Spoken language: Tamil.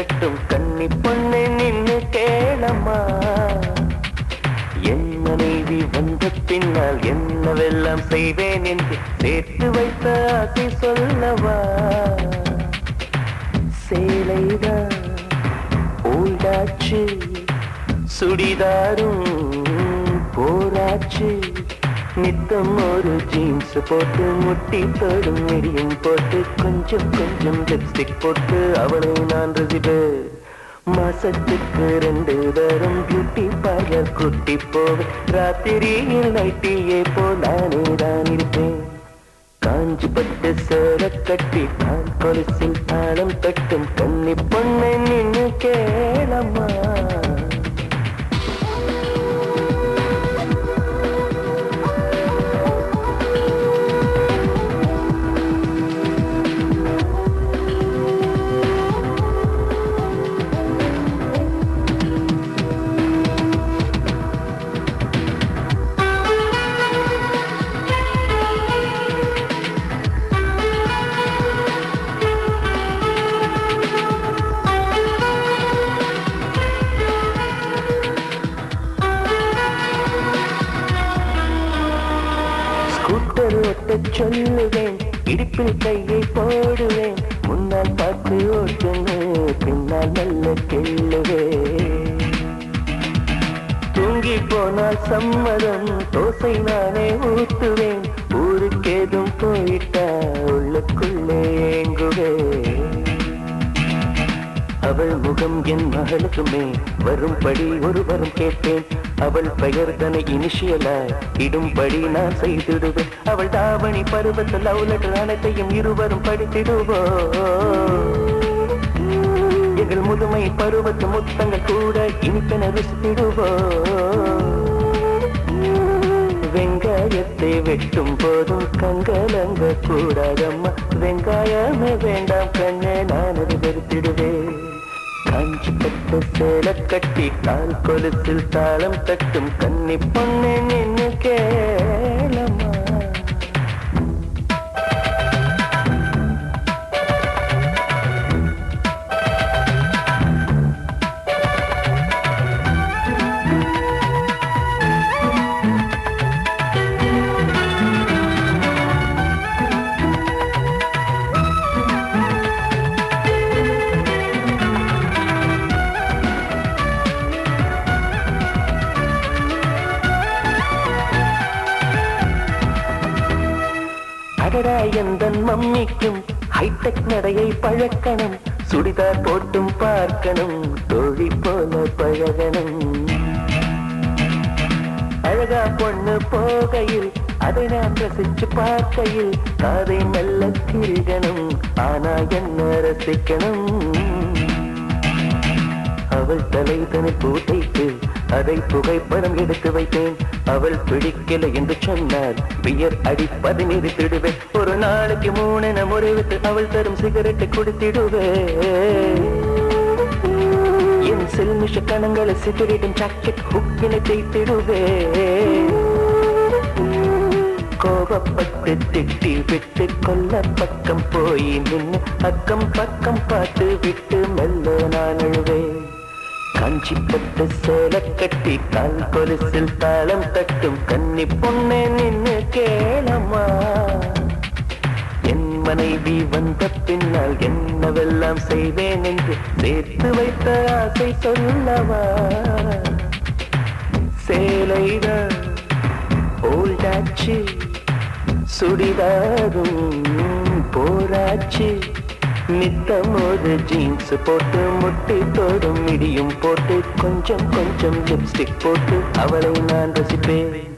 தட்டும் கன்னி பொண்ணு நின்னு கேளம்மா. என் மனைவி வந்த பின்னால் என்னவெல்லாம் செய்வேன் என்று சேர்த்து வைத்த ஆசை சொல்லவா. சேலைதான் ஓய்தாச்சு, சுடிதாரும் போராச்சு, நித்தம் ஒரு ஜீன்ஸ் போட்டு முட்டி தொடும் மிடியும் போட்டு கொஞ்சம் கொஞ்சம் லிப்ஸ்டிக் போட்டு அவளை நான் ரசிப்பேன். மாசத்துக்கு 2 தரம் பியூட்டி பார்லர் கூட்டி போவேன். ராத்திரியில் நைட்டியே போல் நானே தான் இருப்பேன். காஞ்சி பட்டு சேர கட்டி கால் கொலுசில் தாளம் தட்டும் கன்னி பொண்ணை நின்னு கேளம்மா. ஸ்கூட்டர் ஓட்ட சொல்லுவேன், இடுப்பில் கையை போடுவேன். முன்னால் பார்த்து ஓட்டுன்னு பின்னால் நல்ல கிள்ளுவேன். தூங்கி போனால் சம்மதம், தோசை நானே ஊத்துவேன். ஊருக்கேதும் போயிட்டா உள்ளுக்குள்ளே ஏங்குவேன். அவள் முகம் என் மகளுக்குமே வரும்படி ஒரு வரம் கேட்பேன். அவள் பெயர் தன இனிஷியலாய் இடும்படி நான் செய்திடுவேன். அவள் தாவணி பருவத்தில் லவ் லெட்டர் அனைத்தையும் இருவரும் படித்திடுவோம். எங்கள் முதுமை பருவத்து முத்தங்கள் கூட இனிப்பென ருசித்திடுவோம். வெங்காயத்தை வெட்டும் போதும் கங்கலங்க கூடாதம்மா. வெங்காயமே வேண்டாம் கண்ணே, நான் அது வெறுத்திடுவேன். காஞ்சி பட்டு சேல கட்டி கால் கொலுசில் தாளம் தட்டும் கன்னி பொண்ணு நின்னு கேளம்மா. அடடா எந்தன் மம்மிக்கும் ஹைடெக் நடையை பழக்கணும். சுடிதார் போட்டும் பார்க்கணும், தோழி போல பழகணும். அழகா பொண்ணு போகையில் அதை நான் ரசிச்சு பார்க்கையில் காதை மெல்ல திரிகணும். ஆனா என்ன ரசிக்கணும். அவள் தலை தனி பூட்டைக்கு அதை புகைப்படம் எடுத்து வைத்தேன். அவள் பிடிக்கல என்று சொன்னார், பியர் அடிப்பதை நிறுத்திடுவேன். ஒரு நாளைக்கு 3 முறைவிட்டு அவள் தரும் சிகரெட்டை குடித்திடுவேன். என் செல்மிஷ கணங்களை சிகரெட்டின் ஜாக்கெட் ஹுக்கினை தேய்த்திடுவேன். கோபப்பட்டு திட்டி விட்டு கொல்ல பக்கம் போய் நின்று அக்கம் பக்கம் பார்த்து விட்டு மெல்ல நான் அழுவேன். காஞ்சி பட்டு சேல கட்டி கால் கொலுசில் தாளம் தட்டும் கன்னி பொண்ணே நின்னு கேளம்மா. என் மனைவி வந்த பின்னால் என்னவெல்லாம் செய்வேன் என்று சேர்த்து வைத்த ஆசை சொல்லவா. சேலைதான் ஓல்டாச்சு, சுடிதாரும் போராச்சு, நித்தம் ஒரு ஜீன்ஸ் போட்டு முட்டி தோடும் மிடியும் போட்டு கொஞ்சம் கொஞ்சம் லிப்ஸ்டிக் போட்டு அவளை நான் ரசிப்பேன்.